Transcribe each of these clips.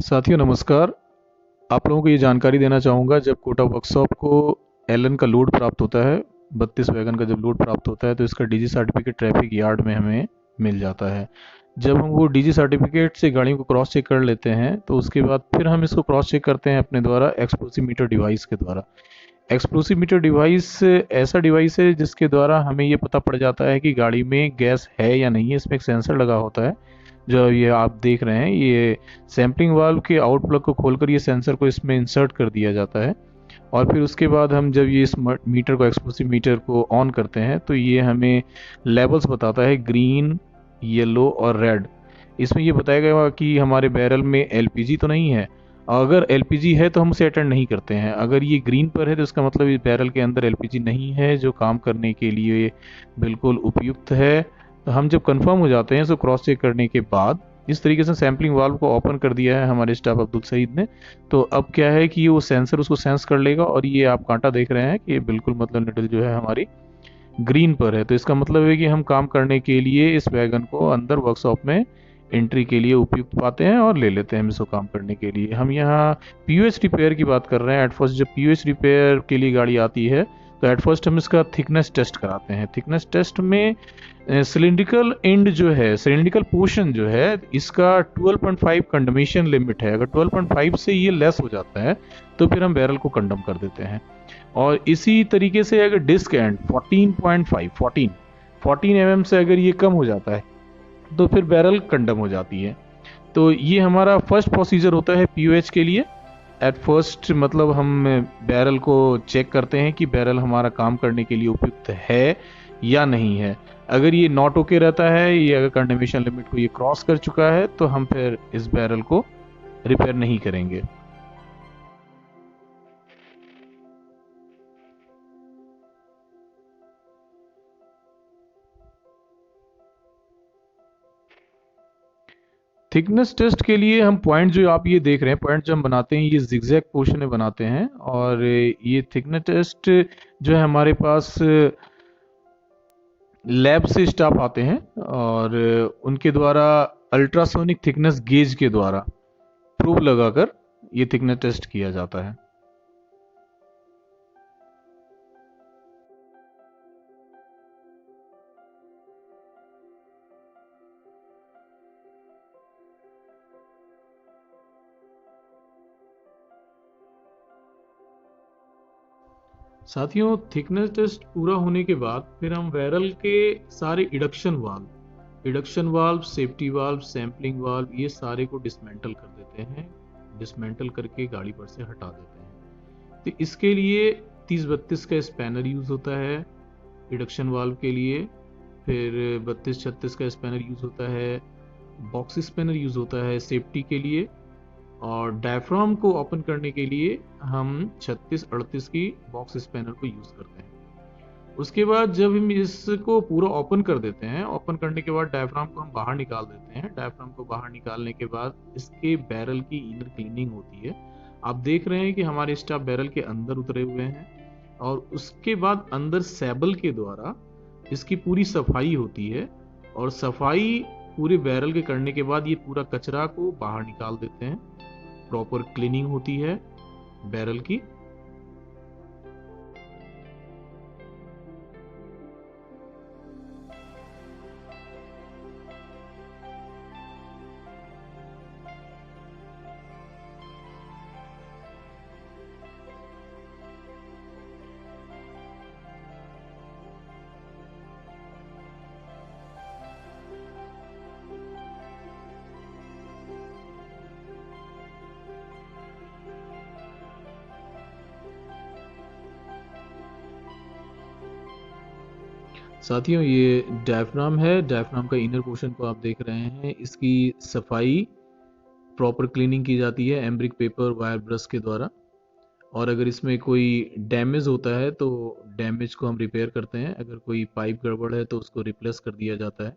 साथियों नमस्कार। आप लोगों को ये जानकारी देना चाहूँगा, जब कोटा वर्कशॉप को एलन का लोड प्राप्त होता है, 32 वैगन का जब लोड प्राप्त होता है तो इसका डीजी सर्टिफिकेट ट्रैफिक यार्ड में हमें मिल जाता है। जब हम वो डीजी सर्टिफिकेट से गाड़ियों को क्रॉस चेक कर लेते हैं तो उसके बाद फिर हम इसको क्रॉस चेक करते हैं अपने द्वारा एक्सप्लोसिव डिवाइस के द्वारा। एक्सप्लोसिव डिवाइस ऐसा डिवाइस है जिसके द्वारा हमें ये पता पड़ जाता है कि गाड़ी में गैस है या नहीं है। इसमें एक सेंसर लगा होता है जो ये आप देख रहे हैं। ये सैंपलिंग वाल्व के आउट प्लग को खोलकर ये सेंसर को इसमें इंसर्ट कर दिया जाता है और फिर उसके बाद हम जब ये इस मीटर को एक्सप्लोसिव मीटर को ऑन करते हैं तो ये हमें लेवल्स बताता है, ग्रीन, येलो और रेड। इसमें ये बताया कि हमारे बैरल में एलपीजी तो नहीं है। अगर एलपीजी है तो हम उसे अटेंड नहीं करते हैं। अगर ये ग्रीन पर है तो इसका मतलब इस बैरल के अंदर एलपीजी नहीं है, जो काम करने के लिए बिल्कुल उपयुक्त है। तो हम जब कंफर्म हो जाते हैं तो क्रॉस चेक करने के बाद इस तरीके से सैम्पलिंग वाल्व को ओपन कर दिया है हमारे स्टाफ अब्दुल सईद ने। तो अब क्या है कि वो सेंसर उसको सेंस कर लेगा और ये आप कांटा देख रहे हैं कि बिल्कुल मतलब निडल जो है हमारी ग्रीन पर है। तो इसका मतलब है कि हम काम करने के लिए इस वैगन को अंदर वर्कशॉप में एंट्री के लिए उपयुक्त पाते हैं और ले लेते हैं हम इसको काम करने के लिए। हम यहाँ पीयूएच रिपेयर की बात कर रहे हैं। एट फर्स्ट जब पीयूएच रिपेयर के लिए गाड़ी आती है तो एट फर्स्ट हम इसका थिकनेस टेस्ट कराते हैं। थिकनेस टेस्ट में सिलिंड्रिकल एंड जो है, सिलिंड्रिकल पोर्शन जो है, इसका 12.5 कंडमेशन लिमिट है। अगर 12.5 से ये लेस हो जाता है तो फिर हम बैरल को कंडम कर देते हैं। और इसी तरीके से अगर डिस्क एंड 14 mm से अगर ये कम हो जाता है तो फिर बैरल कंडम हो जाती है। तो ये हमारा फर्स्ट प्रोसीजर होता है पीओएच के लिए। एट फर्स्ट मतलब हम बैरल को चेक करते हैं कि बैरल हमारा काम करने के लिए उपयुक्त है या नहीं है। अगर ये नॉट ओके रहता है, ये अगर कंडमेशन लिमिट को ये क्रॉस कर चुका है तो हम फिर इस बैरल को रिपेयर नहीं करेंगे। थिकनेस टेस्ट के लिए हम पॉइंट जो आप ये देख रहे हैं, पॉइंट जो हम बनाते हैं ये जिगजैग पोर्शन में बनाते हैं। और ये थिकनेस टेस्ट जो है हमारे पास लैब से स्टाफ आते हैं और उनके द्वारा अल्ट्रासोनिक थिकनेस गेज के द्वारा प्रूफ लगाकर ये थिकनेस टेस्ट किया जाता है। साथियों, थिकनेस टेस्ट पूरा होने के बाद फिर हम बैरल के सारे induction valve, safety valve, sampling valve, ये सारे को डिसमेंटल कर देते हैं। डिसमेंटल करके गाड़ी पर से हटा देते हैं। तो इसके लिए 30-32 का स्पैनर यूज होता है इडक्शन वाल्व के लिए। फिर 32-36 का स्पैनर यूज होता है, बॉक्स स्पैनर यूज होता है सेफ्टी के लिए। और डायफ्राम को ओपन करने के लिए हम 36-38 की बॉक्स स्पैनर को यूज करते हैं। उसके बाद जब हम इसको पूरा ओपन कर देते हैं, ओपन करने के बाद डायफ्राम को हम बाहर निकाल देते हैं। डायफ्राम को बाहर निकालने के बाद इसके बैरल की इनर क्लीनिंग होती है। आप देख रहे हैं कि हमारे स्टाफ बैरल के अंदर उतरे हुए हैं और उसके बाद अंदर सैबल के द्वारा इसकी पूरी सफाई होती है। और सफाई पूरे बैरल के करने के बाद ये पूरा कचरा को बाहर निकाल देते हैं। प्रॉपर क्लीनिंग होती है बैरल की। साथियों, ये डायफ्राम है। डायफ्राम का इनर पोर्शन को आप देख रहे हैं। इसकी सफाई प्रॉपर क्लीनिंग की जाती है एम्ब्रिक पेपर वायर ब्रश के द्वारा। और अगर इसमें कोई डैमेज होता है तो डैमेज को हम रिपेयर करते हैं। अगर कोई पाइप गड़बड़ है तो उसको रिप्लेस कर दिया जाता है।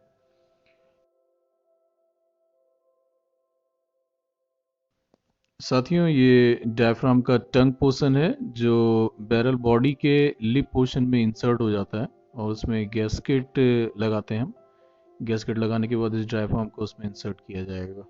साथियों, ये डायफ्राम का टंग पोर्शन है जो बैरल बॉडी के लिप पोर्शन में इंसर्ट हो जाता है और उसमें गैस्केट लगाते हैं हम। गैस्केट लगाने के बाद इस डायफ्राम को उसमें इंसर्ट किया जाएगा।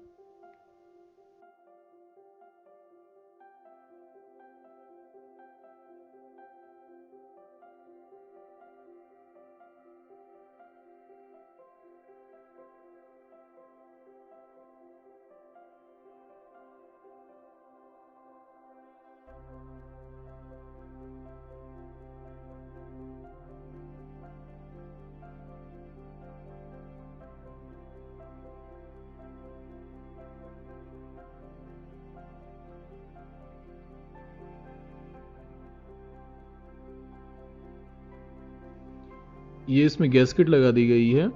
ये इसमें गैस्केट लगा दी गई है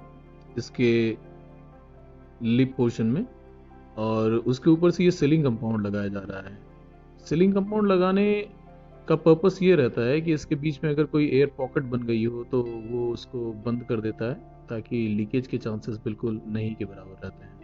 इसके लिप पोर्शन में, और उसके ऊपर से ये सीलिंग कंपाउंड लगाया जा रहा है। सीलिंग कंपाउंड लगाने का पर्पस ये रहता है कि इसके बीच में अगर कोई एयर पॉकेट बन गई हो तो वो उसको बंद कर देता है, ताकि लीकेज के चांसेस बिल्कुल नहीं के बराबर रहते हैं।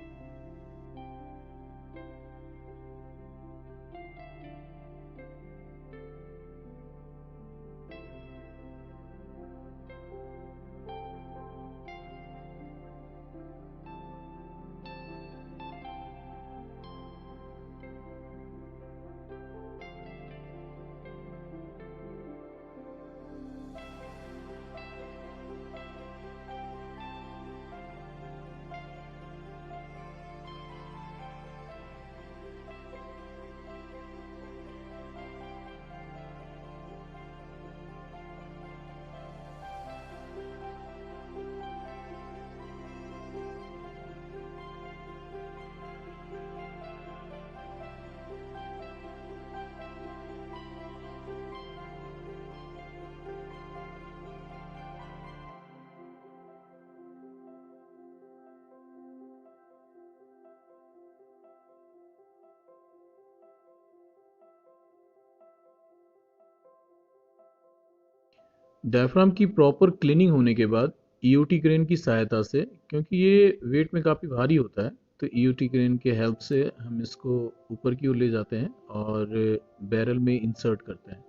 डायफ्राम की प्रॉपर क्लीनिंग होने के बाद ईओटी क्रेन की सहायता से, क्योंकि ये वेट में काफ़ी भारी होता है, तो ईओटी क्रेन के हेल्प से हम इसको ऊपर की ओर ले जाते हैं और बैरल में इंसर्ट करते हैं।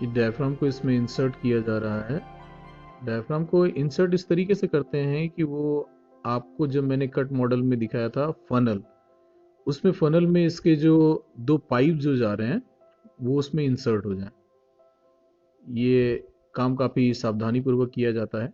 ये डायफ्राम को इसमें इंसर्ट किया जा रहा है। डायफ्राम को इंसर्ट इस तरीके से करते हैं कि वो आपको, जब मैंने कट मॉडल में दिखाया था फनल, उसमें फनल में इसके जो दो पाइप जो जा रहे हैं वो उसमें इंसर्ट हो जाए। ये काम काफ़ी सावधानी पूर्वक किया जाता है।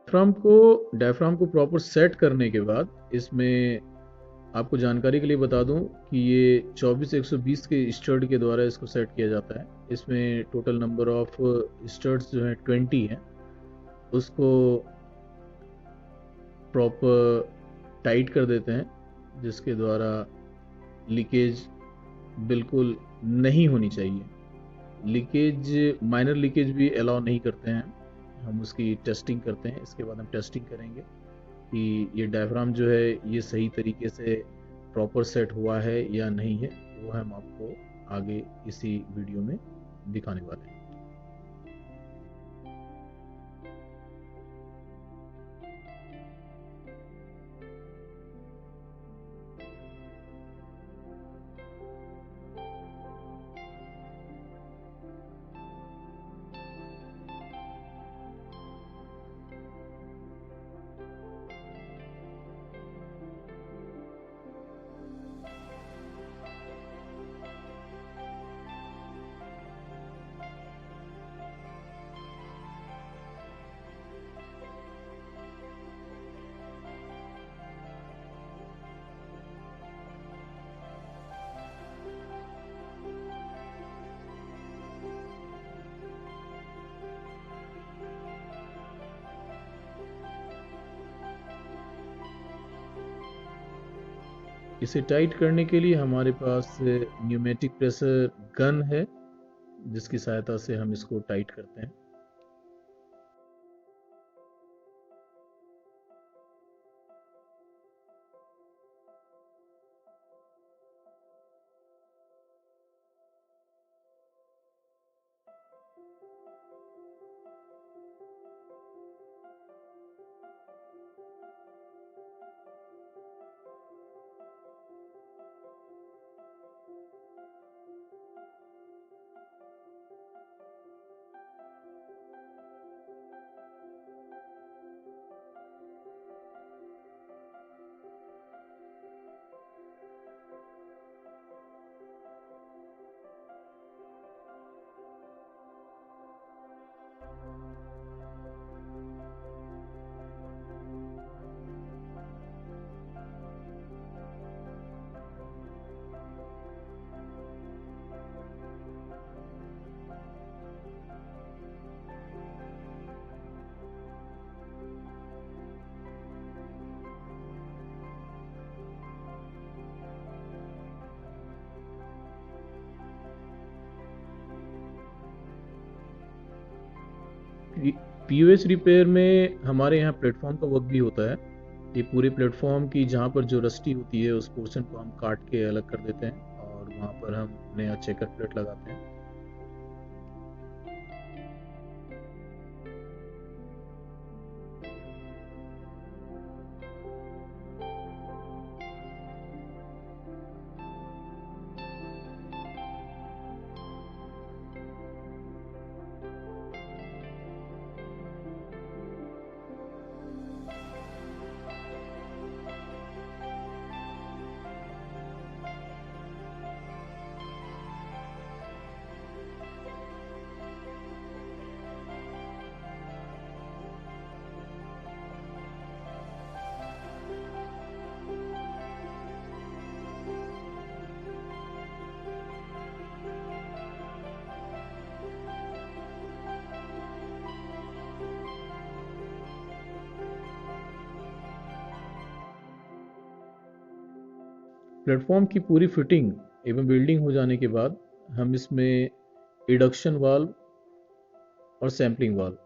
डायफ्राम को प्रॉपर सेट करने के बाद इसमें आपको जानकारी के लिए बता दूं कि ये 24-120 के स्टड के द्वारा इसको सेट किया जाता है। इसमें टोटल नंबर ऑफ स्टड्स जो हैं 20 हैं। उसको प्रॉपर टाइट कर देते हैं जिसके द्वारा लीकेज बिल्कुल नहीं होनी चाहिए। लीकेज, माइनर लीकेज भी अलाउ नहीं करते हैं। हम उसकी टेस्टिंग करते हैं, इसके बाद हम टेस्टिंग करेंगे कि ये डायफ्राम जो है ये सही तरीके से प्रॉपर सेट हुआ है या नहीं है। वो हम आपको आगे इसी वीडियो में दिखाने वाले हैं। इसे टाइट करने के लिए हमारे पास न्यूमेटिक प्रेशर गन है जिसकी सहायता से हम इसको टाइट करते हैं। पीओएस रिपेयर में हमारे यहाँ प्लेटफॉर्म का वर्क भी होता है। ये पूरे प्लेटफॉर्म की जहाँ पर जो रस्टी होती है उस पोर्शन को हम काट के अलग कर देते हैं और वहाँ पर हम नया चेकर प्लेट लगाते हैं। प्लेटफॉर्म की पूरी फिटिंग एवं बिल्डिंग हो जाने के बाद हम इसमें इंडक्शन वाल्व और सैंपलिंग वाल्व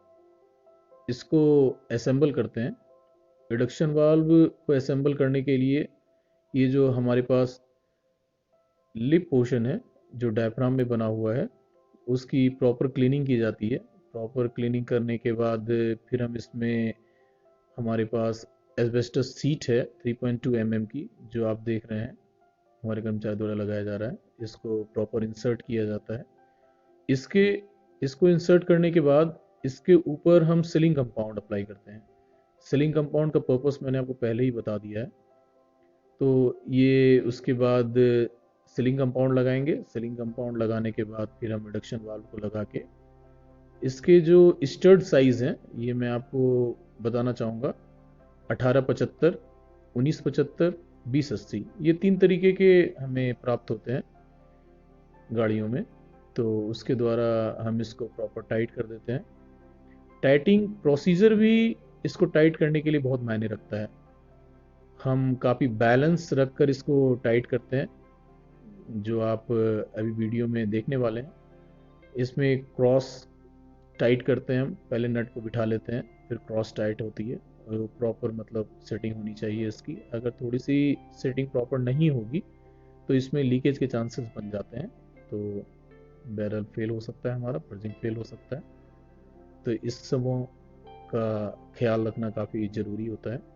इसको असेंबल करते हैं। इंडक्शन वाल्व को असेंबल करने के लिए ये जो हमारे पास लिप पोर्शन है जो डायफ्राम में बना हुआ है उसकी प्रॉपर क्लीनिंग की जाती है। प्रॉपर क्लीनिंग करने के बाद फिर हम इसमें हमारे पास एस्बेस्टस सीट है 3.2 mm की जो आप देख रहे हैं हमारे कर्मचारी द्वारा लगाया जा रहा है। इसको प्रॉपर इंसर्ट किया जाता है। इसके इसको इंसर्ट करने के बाद इसके ऊपर हम सीलिंग कंपाउंड अप्लाई करते हैं। सीलिंग कंपाउंड का पर्पस मैंने आपको पहले ही बता दिया है। तो ये उसके बाद सीलिंग कंपाउंड लगाएंगे। सीलिंग कंपाउंड लगाने के बाद फिर हम इंडक्शन वाल्व को लगा के इसके जो स्टड साइज़ हैं ये मैं आपको बताना चाहूँगा। 1875, 1975, 2080, ये 3 तरीके के हमें प्राप्त होते हैं गाड़ियों में। तो उसके द्वारा हम इसको प्रॉपर टाइट कर देते हैं। टाइटिंग प्रोसीजर भी इसको टाइट करने के लिए बहुत मायने रखता है। हम काफ़ी बैलेंस रख कर इसको टाइट करते हैं, जो आप अभी वीडियो में देखने वाले हैं। इसमें क्रॉस टाइट करते हैं, हम पहले नट को बिठा लेते हैं, फिर क्रॉस टाइट होती है। और प्रॉपर मतलब सेटिंग होनी चाहिए इसकी। अगर थोड़ी सी सेटिंग प्रॉपर नहीं होगी तो इसमें लीकेज के चांसेस बन जाते हैं। तो बैरल फेल हो सकता है, हमारा पर्जिंग फेल हो सकता है। तो इस सबों का ख्याल रखना काफ़ी ज़रूरी होता है।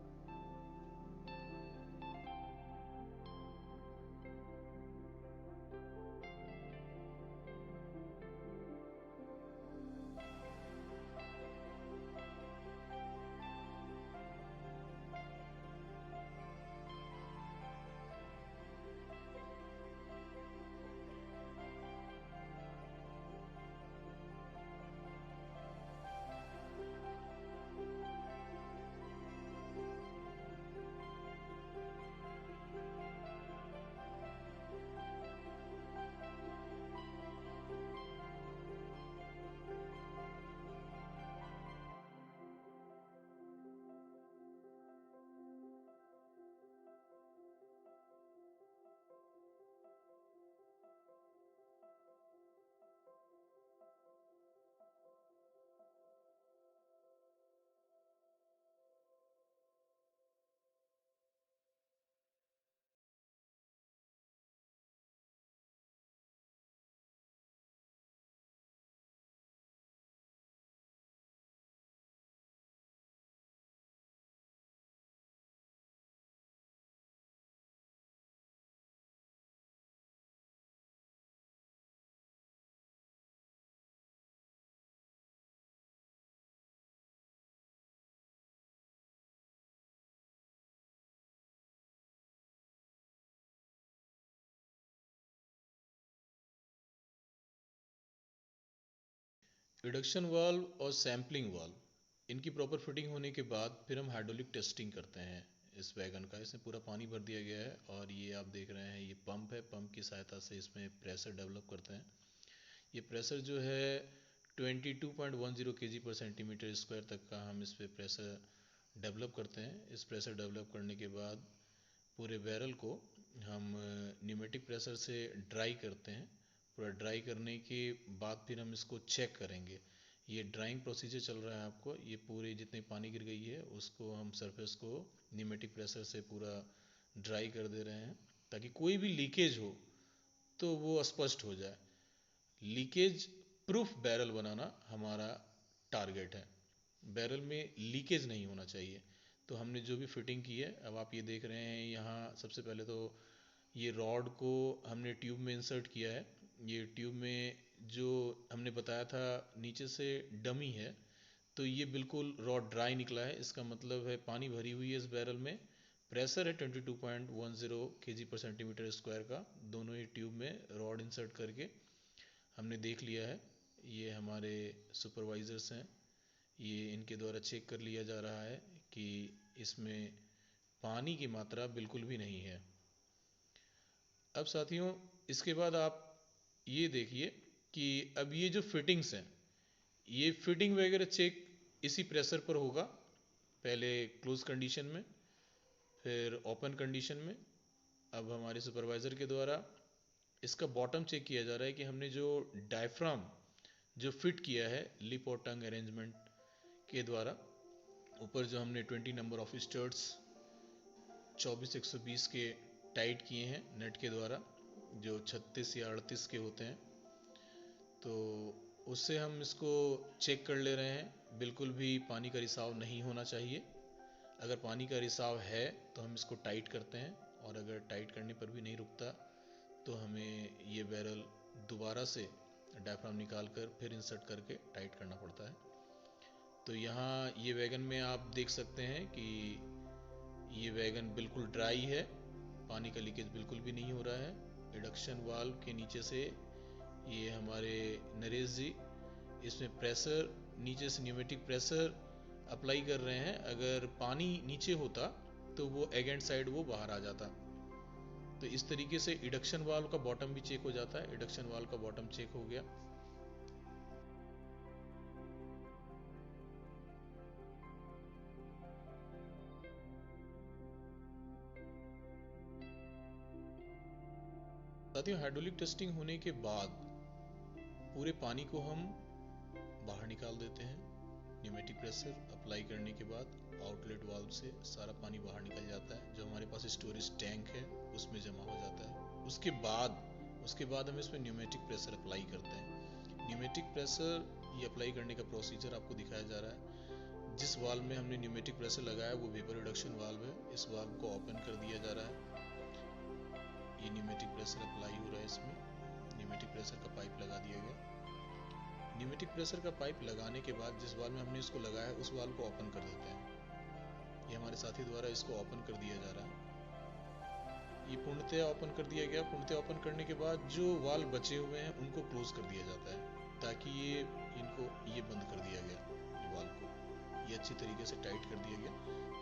रिडक्शन वाल्व और सैम्पलिंग वाल्व, इनकी प्रॉपर फिटिंग होने के बाद फिर हम हाइड्रोलिक टेस्टिंग करते हैं इस वैगन का। इसमें पूरा पानी भर दिया गया है और ये आप देख रहे हैं, ये पंप है। पंप की सहायता से इसमें प्रेशर डेवलप करते हैं। ये प्रेशर जो है 22.10 kg पर सेंटीमीटर स्क्वायर तक का हम इस पे प्रेशर डेवलप करते हैं। इस प्रेशर डेवलप करने के बाद पूरे बैरल को हम न्यूमेटिक प्रेशर से ड्राई करते हैं। पूरा ड्राई करने के बाद फिर हम इसको चेक करेंगे। ये ड्राइंग प्रोसीजर चल रहा है आपको। ये पूरे जितने पानी गिर गई है उसको हम सरफेस को न्यूमेटिक प्रेशर से पूरा ड्राई कर दे रहे हैं, ताकि कोई भी लीकेज हो तो वो स्पष्ट हो जाए। लीकेज प्रूफ बैरल बनाना हमारा टारगेट है। बैरल में लीकेज नहीं होना चाहिए। तो हमने जो भी फिटिंग की है, अब आप ये देख रहे हैं, यहाँ सबसे पहले तो ये रॉड को हमने ट्यूब में इंसर्ट किया है। ये ट्यूब में जो हमने बताया था नीचे से डमी है, तो ये बिल्कुल रॉड ड्राई निकला है। इसका मतलब है पानी भरी हुई है इस बैरल में। प्रेशर है 22.10 kg पर सेंटीमीटर स्क्वायर का। दोनों ही ट्यूब में रॉड इंसर्ट करके हमने देख लिया है। ये हमारे सुपरवाइजर्स हैं, ये इनके द्वारा चेक कर लिया जा रहा है कि इसमें पानी की मात्रा बिल्कुल भी नहीं है। अब साथियों, इसके बाद आप ये देखिए कि अब ये जो फिटिंग्स हैं, ये फिटिंग वगैरह चेक इसी प्रेशर पर होगा। पहले क्लोज कंडीशन में, फिर ओपन कंडीशन में। अब हमारे सुपरवाइज़र के द्वारा इसका बॉटम चेक किया जा रहा है कि हमने जो डायफ्राम जो फिट किया है लिप और टंग अरेंजमेंट के द्वारा, ऊपर जो हमने 20 नंबर ऑफ स्टर्ट्स 24-120 के टाइट किए हैं नेट के द्वारा, जो 36 या 38 के होते हैं, तो उससे हम इसको चेक कर ले रहे हैं। बिल्कुल भी पानी का रिसाव नहीं होना चाहिए। अगर पानी का रिसाव है तो हम इसको टाइट करते हैं, और अगर टाइट करने पर भी नहीं रुकता तो हमें ये बैरल दोबारा से डायफ्राम निकाल कर फिर इंसर्ट करके टाइट करना पड़ता है। तो यहाँ ये वैगन में आप देख सकते हैं कि ये वैगन बिल्कुल ड्राई है, पानी का लीकेज बिल्कुल भी नहीं हो रहा है। रिडक्शन वाल्व के नीचे से ये हमारे नरेश जी इसमें प्रेशर, नीचे से न्यूमेटिक प्रेशर अप्लाई कर रहे हैं। अगर पानी नीचे होता तो वो एगेंट साइड वो बाहर आ जाता। तो इस तरीके से इंडक्शन वाल्व का बॉटम भी चेक हो जाता है। इंडक्शन वाल्व का बॉटम चेक हो गया। साथियों, हाइड्रोलिक टेस्टिंग होने के बाद पूरे पानी को हम बाहर निकाल देते हैं। न्यूमेटिक प्रेशर अप्लाई करने के बाद आउटलेट वाल्व से सारा पानी बाहर निकल जाता है, जो हमारे पास स्टोरेज टैंक है उसमें जमा हो जाता है। उसके बाद हम इसमें न्यूमेटिक प्रेशर अप्लाई करते हैं। न्यूमेटिक प्रेशर ये अप्लाई करने का प्रोसीजर आपको दिखाया जा रहा है। जिस वाल्व में हमने न्यूमेटिक प्रेशर लगाया वो वेपर रिडक्शन वाल्व है। इस वाल्व को ओपन कर दिया जा रहा है। ये न्यूमेटिक प्रेशर अप्लाई हो रहा है। इसमें न्यूमेटिक प्रेशर का पाइप लगा दिया गया। न्यूमेटिक प्रेशर का पाइप लगाने के बाद जिस वाल्व में हमने इसको लगाया उस वाल्व को ओपन कर देते हैं। ये हमारे साथी द्वारा इसको ओपन कर दिया जा रहा है। ये पूर्णतया ओपन कर दिया गया। पूर्णतया ओपन करने के बाद जो वाल्व बचे हुए हैं उनको क्लोज कर दिया जाता है, ताकि ये बंद कर दिया गया। वाल्व को ये अच्छी तरीके से टाइट कर दिया गया,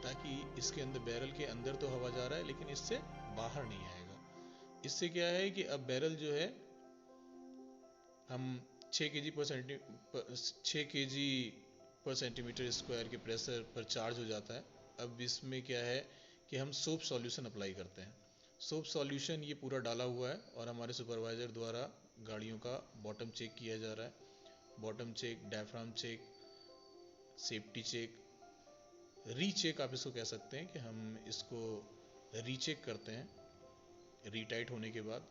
ताकि इसके अंदर, बैरल के अंदर तो हवा जा रहा है लेकिन इससे बाहर नहीं आएगा। इससे क्या है कि अब बैरल जो है हम 6 kg पर सेंटीमीटर स्क्वायर के प्रेशर पर चार्ज हो जाता है। अब इसमें क्या है कि हम सोप सॉल्यूशन अप्लाई करते हैं। सोप सॉल्यूशन ये पूरा डाला हुआ है और हमारे सुपरवाइजर द्वारा गाड़ियों का बॉटम चेक किया जा रहा है। Bottom check, diaphragm check, safety check, recheck आप इसको कह सकते हैं कि हम इसको रीचेक करते हैं रीटाइट होने के बाद,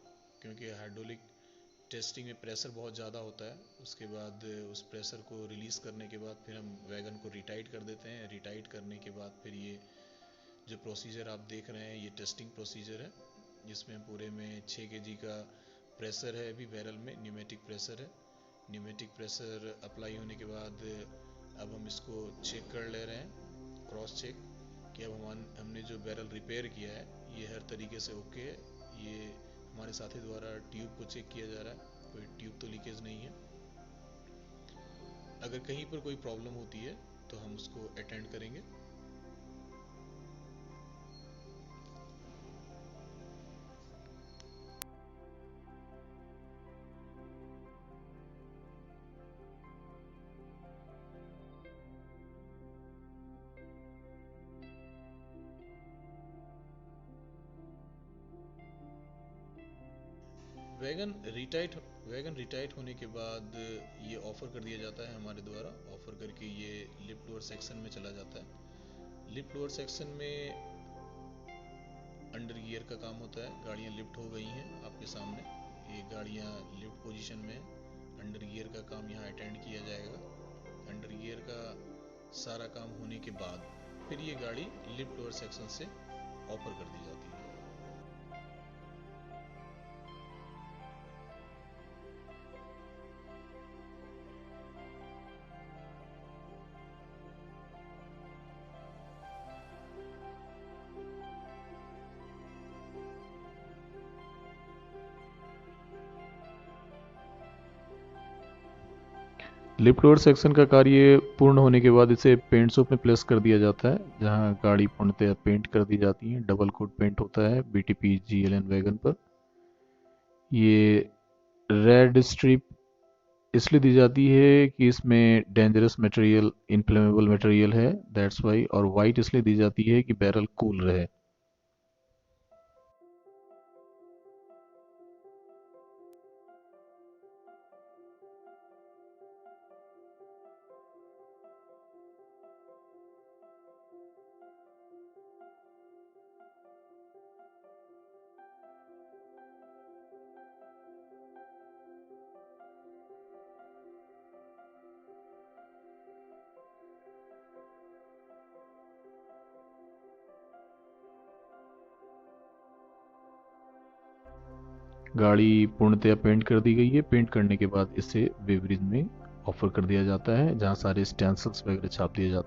क्योंकि हाइड्रोलिक टेस्टिंग में प्रेशर बहुत ज़्यादा होता है। उसके बाद उस प्रेशर को रिलीज़ करने के बाद फिर हम वैगन को रिटाइट कर देते हैं। रिटाइट करने के बाद फिर ये जो प्रोसीजर आप देख रहे हैं ये टेस्टिंग प्रोसीजर है, जिसमें पूरे में 6 kg का प्रेशर है। अभी बैरल में न्यूमेटिक प्रेशर है। न्यूमेटिक प्रेशर अप्लाई होने के बाद अब हम इसको चेक कर ले रहे हैं, क्रॉस चेक, कि अब हमने जो बैरल रिपेयर किया है ये हर तरीके से ओके है। ये हमारे साथी द्वारा ट्यूब को चेक किया जा रहा है, कोई ट्यूब तो लीकेज नहीं है। अगर कहीं पर कोई प्रॉब्लम होती है तो हम उसको अटेंड करेंगे। वैगन रिटाइट होने के बाद ये ऑफ़र कर दिया जाता है हमारे द्वारा। ऑफ़र करके ये लिफ्ट लोअर सेक्शन में चला जाता है। लिफ्ट लोअर सेक्शन में अंडर गियर का काम होता है। गाड़ियाँ लिफ्ट हो गई हैं आपके सामने, ये गाड़ियाँ लिफ्ट पोजीशन में। अंडर गियर का काम यहाँ अटेंड किया जाएगा। अंडर गियर का सारा काम होने के बाद फिर ये गाड़ी लिफ्ट लोअर सेक्शन से ऑफ़र कर दी जाती है। लिफ्ट लोअर सेक्शन का कार्य पूर्ण होने के बाद इसे पेंट शॉप में प्लेस कर दिया जाता है, जहां गाड़ी पूर्णतः पेंट कर दी जाती है। डबल कोट पेंट होता है BTP GLN वैगन पर। ये रेड स्ट्रिप इसलिए दी जाती है कि इसमें डेंजरस मटेरियल, इनफ्लेमेबल मटेरियल है, दैट्स वाई। और वाइट इसलिए दी जाती है कि बैरल कूल रहे। गाड़ी पूर्णतया पेंट कर दी गई है। पेंट करने के बाद इसे वेब्रिज में ऑफर कर दिया जाता है, जहां सारे स्टेंसिल्स वगैरह छाप दिए जाते हैं।